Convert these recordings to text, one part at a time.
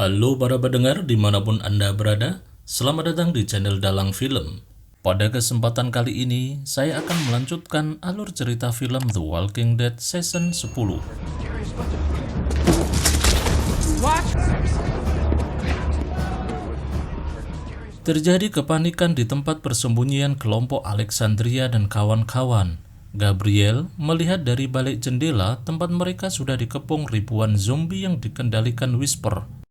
Halo para pendengar dimanapun Anda berada, selamat datang di channel Dalang Film. Pada kesempatan kali ini, saya akan melanjutkan alur cerita film The Walking Dead Season 10. Terjadi kepanikan di tempat persembunyian kelompok Alexandria dan kawan-kawan. Gabriel melihat dari balik jendela tempat mereka sudah dikepung ribuan zombie yang dikendalikan Whisper.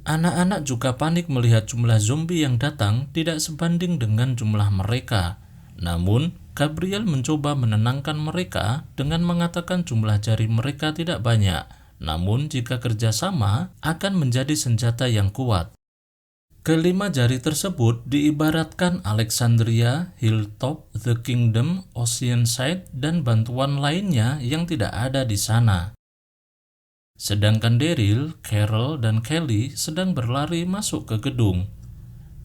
Anak-anak juga panik melihat jumlah zombie yang datang tidak sebanding dengan jumlah mereka. Namun, Gabriel mencoba menenangkan mereka dengan mengatakan jumlah jari mereka tidak banyak. Namun, jika kerjasama akan menjadi senjata yang kuat. Kelima jari tersebut diibaratkan Alexandria, Hilltop, The Kingdom, Oceanside, dan bantuan lainnya yang tidak ada di sana. Sedangkan Daryl, Carol, dan Kelly sedang berlari masuk ke gedung.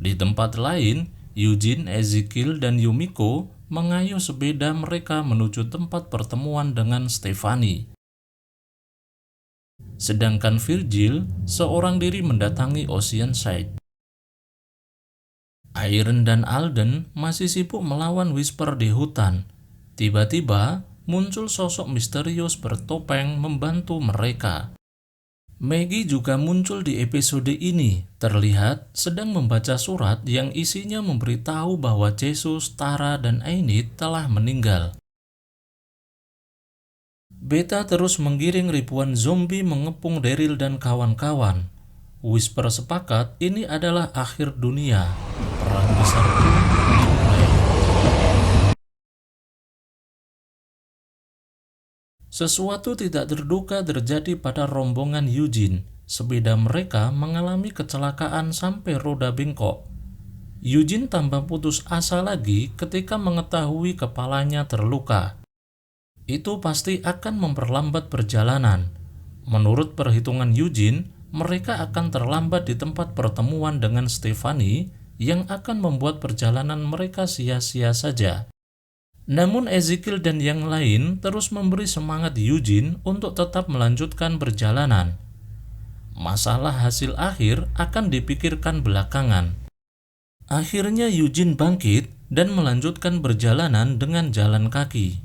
Di tempat lain, Eugene, Ezekiel, dan Yumiko mengayuh sepeda mereka menuju tempat pertemuan dengan Stephanie. Sedangkan Virgil seorang diri mendatangi Oceanside. Iron dan Alden masih sibuk melawan Whisper di hutan. Tiba-tiba muncul sosok misterius bertopeng membantu mereka. Maggie juga muncul di episode ini, terlihat sedang membaca surat yang isinya memberitahu bahwa Jesus, Tara, dan Enid telah meninggal. Beta terus menggiring ribuan zombie mengepung Daryl dan kawan-kawan. Whisper sepakat ini adalah akhir dunia. Perang besar pun dimulai. Sesuatu tidak terduga terjadi pada rombongan Eugene. Sepeda mereka mengalami kecelakaan sampai roda bengkok. Eugene tambah putus asa lagi ketika mengetahui kepalanya terluka. Itu pasti akan memperlambat perjalanan. Menurut perhitungan Eugene, mereka akan terlambat di tempat pertemuan dengan Stephanie yang akan membuat perjalanan mereka sia-sia saja. Namun Ezekiel dan yang lain terus memberi semangat Eugene untuk tetap melanjutkan perjalanan. Masalah hasil akhir akan dipikirkan belakangan. Akhirnya Eugene bangkit dan melanjutkan perjalanan dengan jalan kaki.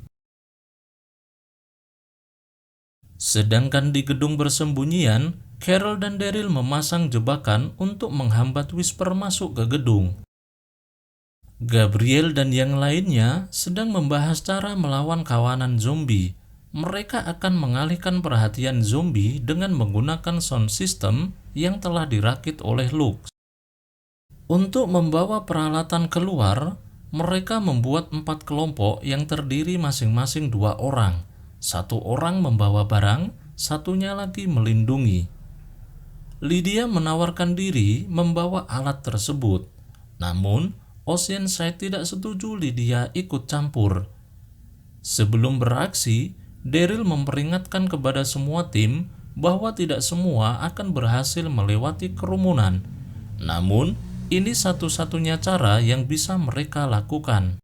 Sedangkan di gedung persembunyian, Carol dan Daryl memasang jebakan untuk menghambat Whisper masuk ke gedung. Gabriel dan yang lainnya sedang membahas cara melawan kawanan zombie. Mereka akan mengalihkan perhatian zombie dengan menggunakan sound system yang telah dirakit oleh Lux. Untuk membawa peralatan keluar, mereka membuat 4 kelompok yang terdiri masing-masing 2 orang. 1 orang membawa barang, satunya lagi melindungi. Lydia menawarkan diri membawa alat tersebut. Namun, Oceanside tidak setuju Lydia ikut campur. Sebelum beraksi, Daryl memperingatkan kepada semua tim bahwa tidak semua akan berhasil melewati kerumunan. Namun, ini satu-satunya cara yang bisa mereka lakukan.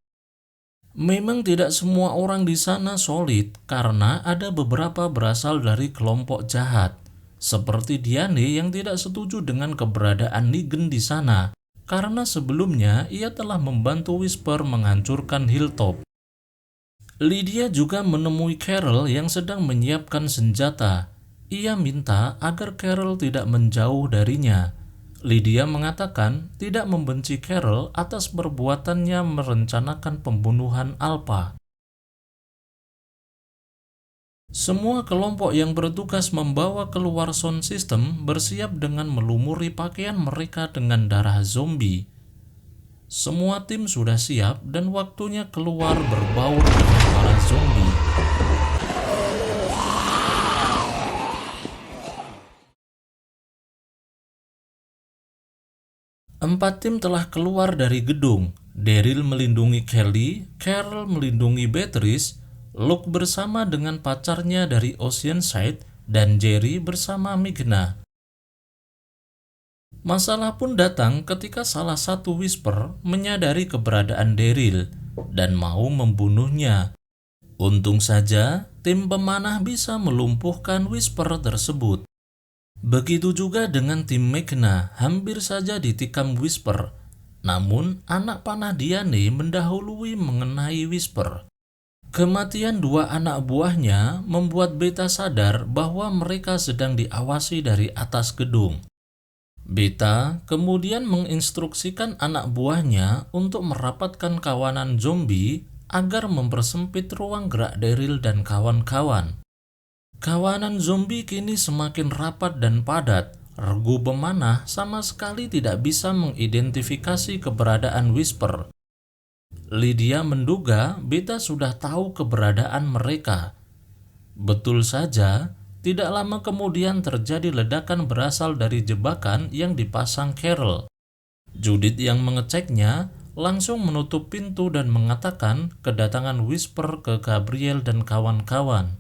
Memang tidak semua orang di sana solid karena ada beberapa berasal dari kelompok jahat. Seperti Diane yang tidak setuju dengan keberadaan Negan di sana karena sebelumnya ia telah membantu Whisper menghancurkan Hilltop. Lydia juga menemui Carol yang sedang menyiapkan senjata. Ia minta agar Carol tidak menjauh darinya. Lydia mengatakan tidak membenci Carol atas perbuatannya merencanakan pembunuhan Alpha. Semua kelompok yang bertugas membawa keluar sound system bersiap dengan melumuri pakaian mereka dengan darah zombie. Semua tim sudah siap dan waktunya keluar berbaur dengan para zombie. Empat tim telah keluar dari gedung. Daryl melindungi Kelly, Carol melindungi Beatrice, Luke bersama dengan pacarnya dari Oceanside, dan Jerry bersama Migna. Masalah pun datang ketika salah satu Whisper menyadari keberadaan Daryl dan mau membunuhnya. Untung saja, tim pemanah bisa melumpuhkan Whisper tersebut. Begitu juga dengan tim Magna, hampir saja ditikam Whisper. Namun, anak panah Diane mendahului mengenai Whisper. Kematian dua anak buahnya membuat Beta sadar bahwa mereka sedang diawasi dari atas gedung. Beta kemudian menginstruksikan anak buahnya untuk merapatkan kawanan zombie agar mempersempit ruang gerak Daryl dan kawan-kawan. Kawanan zombie kini semakin rapat dan padat. Regu pemanah sama sekali tidak bisa mengidentifikasi keberadaan Whisper. Lydia menduga Beta sudah tahu keberadaan mereka. Betul saja, tidak lama kemudian terjadi ledakan berasal dari jebakan yang dipasang Carol. Judith yang mengeceknya langsung menutup pintu dan mengatakan kedatangan Whisper ke Gabriel dan kawan-kawan.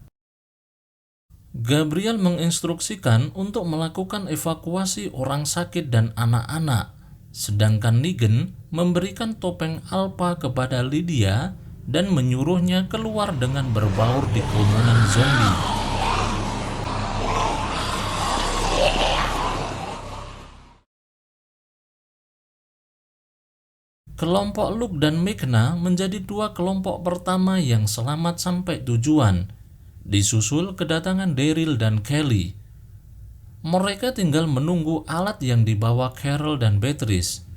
Gabriel menginstruksikan untuk melakukan evakuasi orang sakit dan anak-anak, sedangkan Negan memberikan topeng Alpha kepada Lydia dan menyuruhnya keluar dengan berbaur di kerumunan zombie. Kelompok Luke dan Magna menjadi dua kelompok pertama yang selamat sampai tujuan. Disusul kedatangan Daryl dan Kelly. Mereka tinggal menunggu alat yang dibawa Carol dan Beatrice.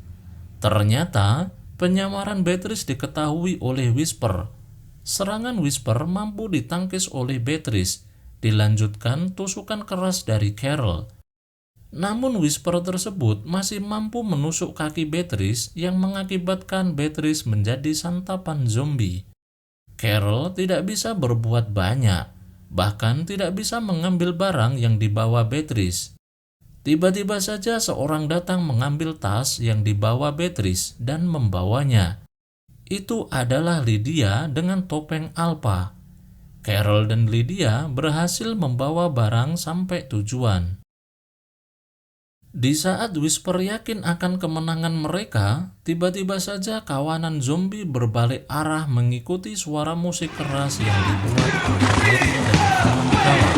Ternyata, penyamaran Beatrice diketahui oleh Whisper. Serangan Whisper mampu ditangkis oleh Beatrice, dilanjutkan tusukan keras dari Carol. Namun Whisper tersebut masih mampu menusuk kaki Beatrice yang mengakibatkan Beatrice menjadi santapan zombie. Carol tidak bisa berbuat banyak, bahkan tidak bisa mengambil barang yang dibawa Beatrice. Tiba-tiba saja seorang datang mengambil tas yang dibawa Beatrice dan membawanya. Itu adalah Lydia dengan topeng Alpha. Carol dan Lydia berhasil membawa barang sampai tujuan. Di saat Whisper yakin akan kemenangan mereka, tiba-tiba saja kawanan zombie berbalik arah mengikuti suara musik keras yang dibuat oleh Daryl dan kawan-kawan.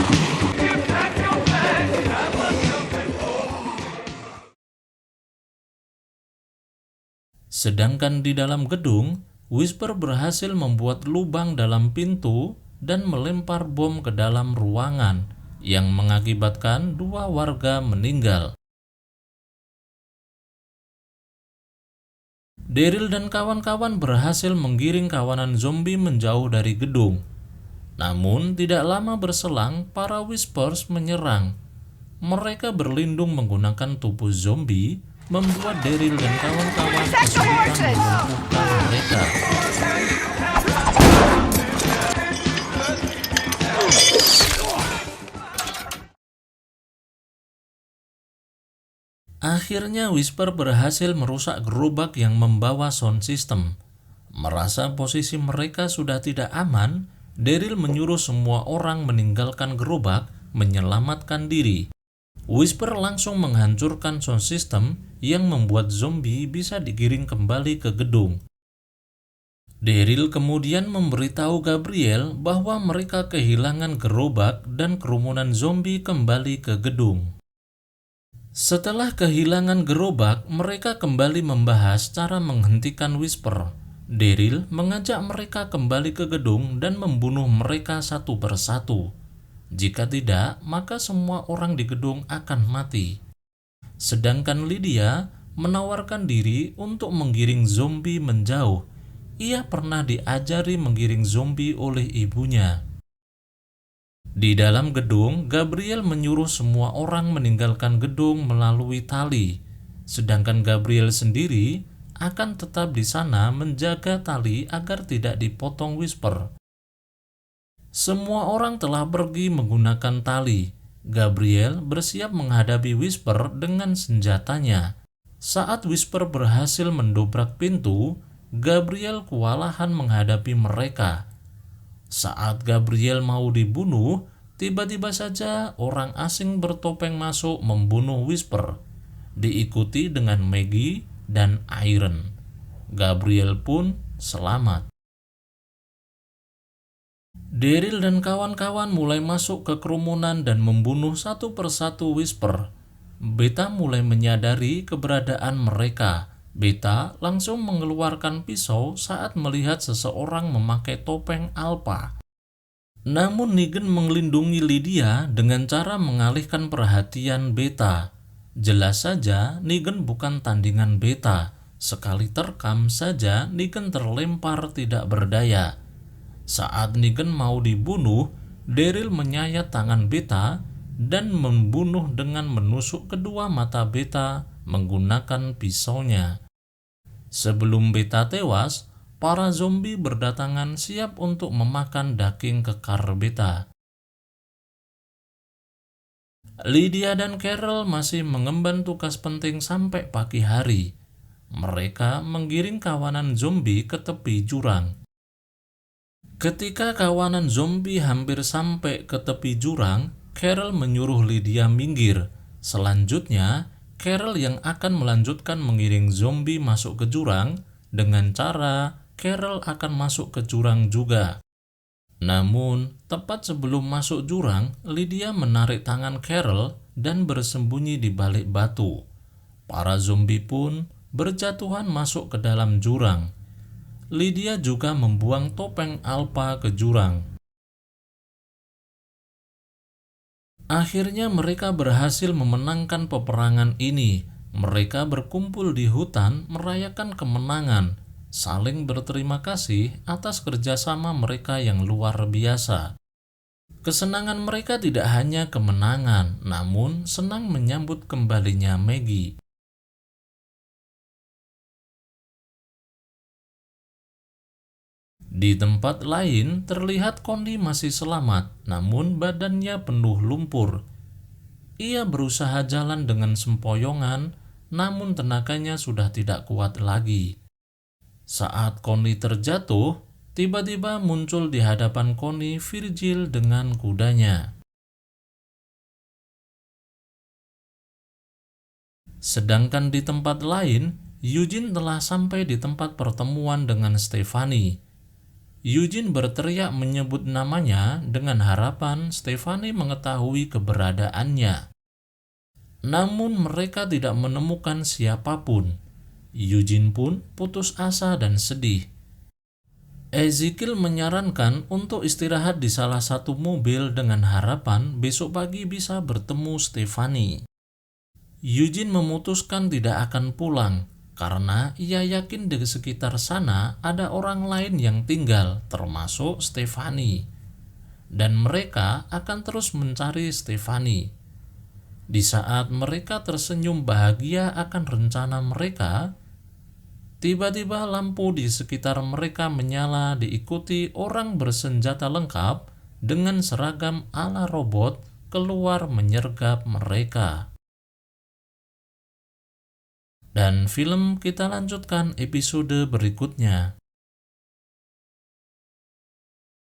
Sedangkan di dalam gedung, Whisper berhasil membuat lubang dalam pintu dan melempar bom ke dalam ruangan yang mengakibatkan dua warga meninggal. Daryl dan kawan-kawan berhasil menggiring kawanan zombie menjauh dari gedung. Namun tidak lama berselang, para Whispers menyerang. Mereka berlindung menggunakan tubuh zombie, membuat Daryl dan kawan-kawan kesulitan melumpuhkan mereka. Akhirnya Whisper berhasil merusak gerobak yang membawa sound system. Merasa posisi mereka sudah tidak aman, Daryl menyuruh semua orang meninggalkan gerobak, menyelamatkan diri. Whisper langsung menghancurkan sound system yang membuat zombie bisa digiring kembali ke gedung. Daryl kemudian memberitahu Gabriel bahwa mereka kehilangan gerobak dan kerumunan zombie kembali ke gedung. Setelah kehilangan gerobak, mereka kembali membahas cara menghentikan Whisper. Daryl mengajak mereka kembali ke gedung dan membunuh mereka satu persatu. Jika tidak, maka semua orang di gedung akan mati. Sedangkan Lydia menawarkan diri untuk menggiring zombie menjauh. Ia pernah diajari menggiring zombie oleh ibunya. Di dalam gedung, Gabriel menyuruh semua orang meninggalkan gedung melalui tali, sedangkan Gabriel sendiri akan tetap di sana menjaga tali agar tidak dipotong Whisper. Semua orang telah pergi menggunakan tali. Gabriel bersiap menghadapi Whisper dengan senjatanya. Saat Whisper berhasil mendobrak pintu, Gabriel kewalahan menghadapi mereka. Saat Gabriel mau dibunuh, tiba-tiba saja orang asing bertopeng masuk membunuh Whisper, diikuti dengan Maggie dan Iron. Gabriel pun selamat. Daryl dan kawan-kawan mulai masuk ke kerumunan dan membunuh satu persatu Whisper. Beta mulai menyadari keberadaan mereka. Beta langsung mengeluarkan pisau saat melihat seseorang memakai topeng Alpha. Namun Negan melindungi Lydia dengan cara mengalihkan perhatian Beta. Jelas saja Negan bukan tandingan Beta. Sekali terkam saja Negan terlempar tidak berdaya. Saat Negan mau dibunuh, Daryl menyayat tangan Beta dan membunuh dengan menusuk kedua mata Beta menggunakan pisaunya. Sebelum Beta tewas, para zombie berdatangan siap untuk memakan daging kekar Beta. Lydia dan Carol masih mengemban tugas penting sampai pagi hari. Mereka menggiring kawanan zombie ke tepi jurang. Ketika kawanan zombie hampir sampai ke tepi jurang, Carol menyuruh Lydia minggir. Selanjutnya, Carol yang akan melanjutkan mengiring zombie masuk ke jurang. Dengan cara Carol akan masuk ke jurang juga. Namun, tepat sebelum masuk jurang, Lydia menarik tangan Carol dan bersembunyi di balik batu. Para zombie pun berjatuhan masuk ke dalam jurang. Lydia juga membuang topeng Alpha ke jurang. Akhirnya mereka berhasil memenangkan peperangan ini. Mereka berkumpul di hutan merayakan kemenangan, saling berterima kasih atas kerjasama mereka yang luar biasa. Kesenangan mereka tidak hanya kemenangan, namun senang menyambut kembalinya Maggie. Di tempat lain, terlihat Connie masih selamat, namun badannya penuh lumpur. Ia berusaha jalan dengan sempoyongan, namun tenaganya sudah tidak kuat lagi. Saat Connie terjatuh, tiba-tiba muncul di hadapan Connie Virgil dengan kudanya. Sedangkan di tempat lain, Eugene telah sampai di tempat pertemuan dengan Stephanie. Eugene berteriak menyebut namanya dengan harapan Stephanie mengetahui keberadaannya. Namun mereka tidak menemukan siapapun. Eugene pun putus asa dan sedih. Ezekiel menyarankan untuk istirahat di salah satu mobil dengan harapan besok pagi bisa bertemu Stephanie. Eugene memutuskan tidak akan pulang karena ia yakin di sekitar sana ada orang lain yang tinggal, termasuk Stephanie. Dan mereka akan terus mencari Stephanie. Di saat mereka tersenyum bahagia akan rencana mereka, tiba-tiba lampu di sekitar mereka menyala diikuti orang bersenjata lengkap dengan seragam ala robot keluar menyergap mereka. Dan film kita lanjutkan episode berikutnya.